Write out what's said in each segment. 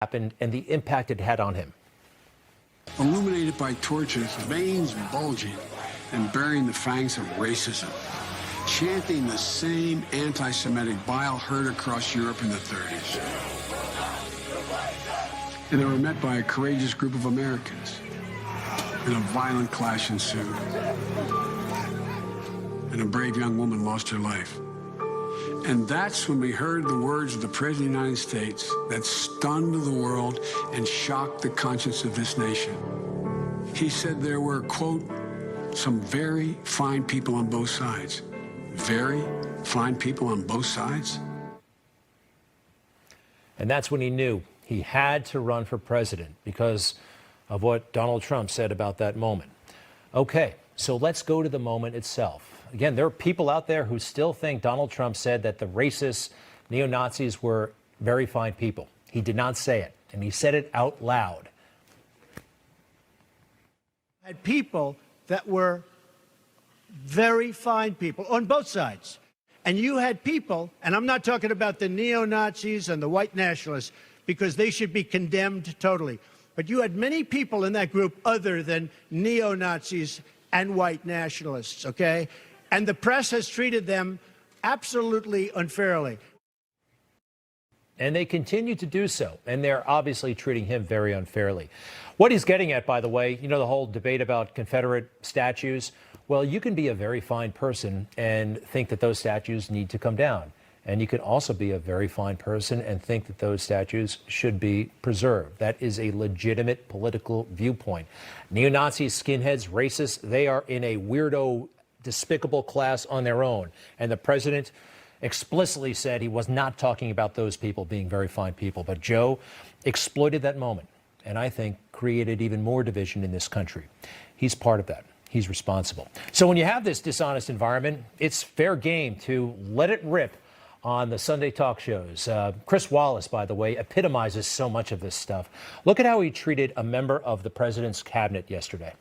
happened and the impact it had on him. Illuminated by torches, veins bulging and bearing the fangs of racism, chanting the same anti-Semitic bile heard across Europe in the 30s. And they were met by a courageous group of Americans. And a violent clash ensued. And a brave young woman lost her life. And that's when we heard the words of the President of the United States that stunned the world and shocked the conscience of this nation. He said there were, quote, some very fine people on both sides. Very fine people on both sides? And that's when he knew he had to run for president because of what Donald Trump said about that moment. Okay, so let's go to the moment itself. Again, there are people out there who still think Donald Trump said that the racists, neo-Nazis were very fine people. He did not say it, and he said it out loud. Had people that were very fine people on both sides. And you had people, and I'm not talking about the neo-Nazis and the white nationalists, because they should be condemned totally. But you had many people in that group other than neo-Nazis and white nationalists, okay? And the press has treated them absolutely unfairly. And they continue to do so. And they're obviously treating him very unfairly. What he's getting at, by the way, you know, the whole debate about Confederate statues. Well, you can be a very fine person and think that those statues need to come down. And you can also be a very fine person and think that those statues should be preserved. That is a legitimate political viewpoint. Neo-Nazis, skinheads, racists, they are in a weirdo, despicable class on their own. And the president explicitly said he was not talking about those people being very fine people. But Joe exploited that moment and I think created even more division in this country. He's part of that. He's responsible. So when you have this dishonest environment, it's fair game to let it rip on the Sunday talk shows. Chris Wallace, by the way, epitomizes so much of this stuff. Look at how he treated a member of the president's cabinet yesterday.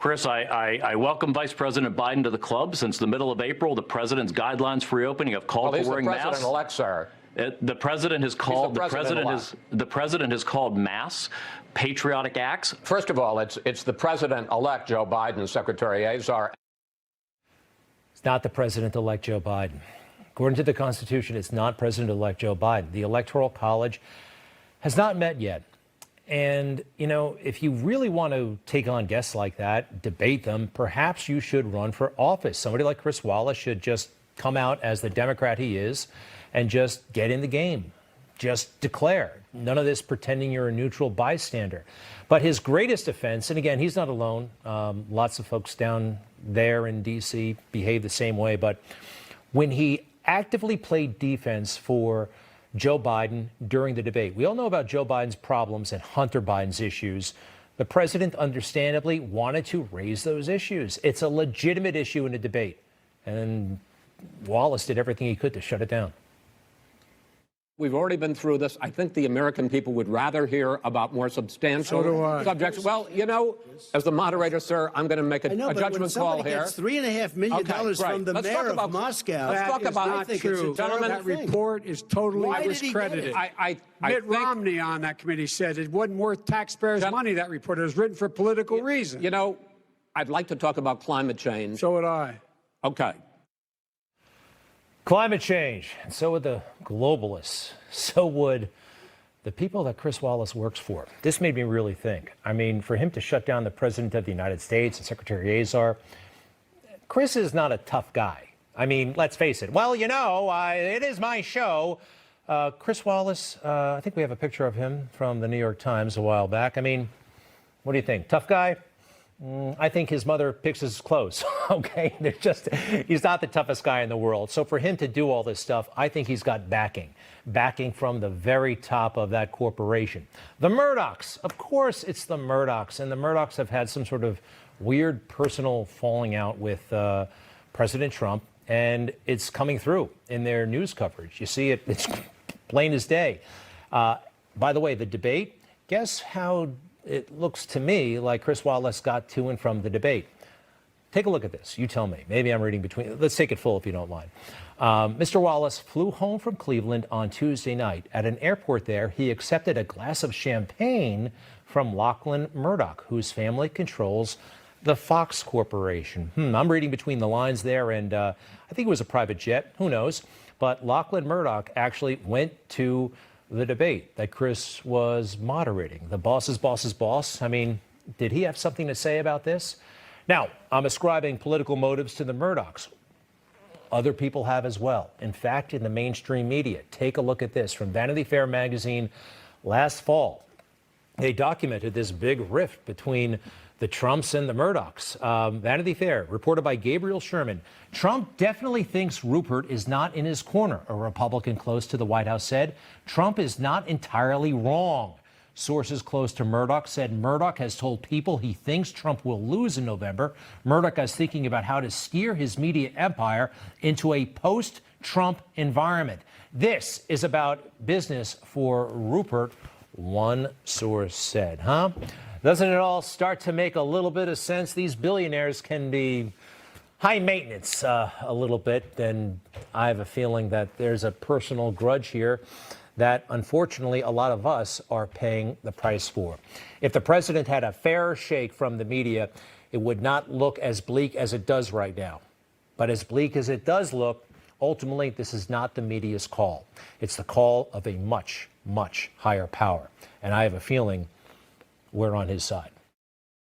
Chris, I welcome Vice President Biden to the club. Since the middle of April, the president's guidelines for reopening have called for wearing masks. President-elect, sir. The president has called the president has called masks patriotic acts. First of all, it's the president-elect Joe Biden, Secretary Azar. It's not the president-elect Joe Biden. According to the Constitution, it's not President-elect Joe Biden. The Electoral College has not met yet. And, you know, if you really want to take on guests like that, debate them, perhaps you should run for office. Somebody like Chris Wallace should just come out as the Democrat he is and just get in the game. Just declare. None of this pretending you're a neutral bystander. But his greatest offense, and again, he's not alone. Lots of folks down there in D.C. behave the same way. But when he actively played defense for Joe Biden during the debate. We all know about Joe Biden's problems and Hunter Biden's issues. The president understandably wanted to raise those issues. It's a legitimate issue in a debate. And Wallace did everything he could to shut it down. We've already been through this. I think the American people would rather hear about more substantial subjects. Well, you know, as the moderator, sir, I'm going to make a judgment call here. Gets $3.5 million from the mayor of Moscow. Let's talk about not true. Gentlemen, that report is totally discredited. Mitt Romney on that committee said it wasn't worth taxpayers' money, that report. It was written for political reasons. You know, I'd like to talk about climate change. So would I. Okay. Climate change, and so would the globalists. So would the people that Chris Wallace works for. This made me really think. I mean, for him to shut down the President of the United States and Secretary Azar, Chris is not a tough guy. I mean, let's face it. Well, you know, it is my show. Chris Wallace, I think we have a picture of him from the New York Times a while back. I mean, what do you think? Tough guy? I think his mother picks his clothes, okay? He's not the toughest guy in the world. So for him to do all this stuff, I think he's got backing from the very top of that corporation. The Murdochs, of course it's the Murdochs, and the Murdochs have had some sort of weird personal falling out with President Trump, and it's coming through in their news coverage. You see it, it's plain as day. By the way, the debate, guess how it looks to me like Chris Wallace got to and from the debate. Take a look at this. You tell me. Maybe I'm reading between. Let's take it full if you don't mind. Mr. Wallace flew home from Cleveland on Tuesday night. At an airport there, he accepted a glass of champagne from Lachlan Murdoch, whose family controls the Fox Corporation. I'm reading between the lines there, and I think it was a private jet. Who knows? But Lachlan Murdoch actually went to the debate that Chris was moderating. The boss's boss's boss. I mean, did he have something to say about this? Now, I'm ascribing political motives to the Murdochs. Other people have as well. In fact, in the mainstream media, take a look at this. From Vanity Fair magazine last fall, they documented this big rift between the Trumps and the Murdochs. Vanity Fair, reported by Gabriel Sherman. Trump definitely thinks Rupert is not in his corner, a Republican close to the White House said. Trump is not entirely wrong. Sources close to Murdoch said Murdoch has told people he thinks Trump will lose in November. Murdoch is thinking about how to steer his media empire into a post-Trump environment. This is about business for Rupert, one source said. Doesn't it all start to make a little bit of sense? These billionaires can be high maintenance a little bit, and I have a feeling that there's a personal grudge here that unfortunately a lot of us are paying the price for. If the president had a fair shake from the media, it would not look as bleak as it does right now. But as bleak as it does look, ultimately this is not the media's call. It's the call of a much, much higher power. And I have a feeling we're on his side.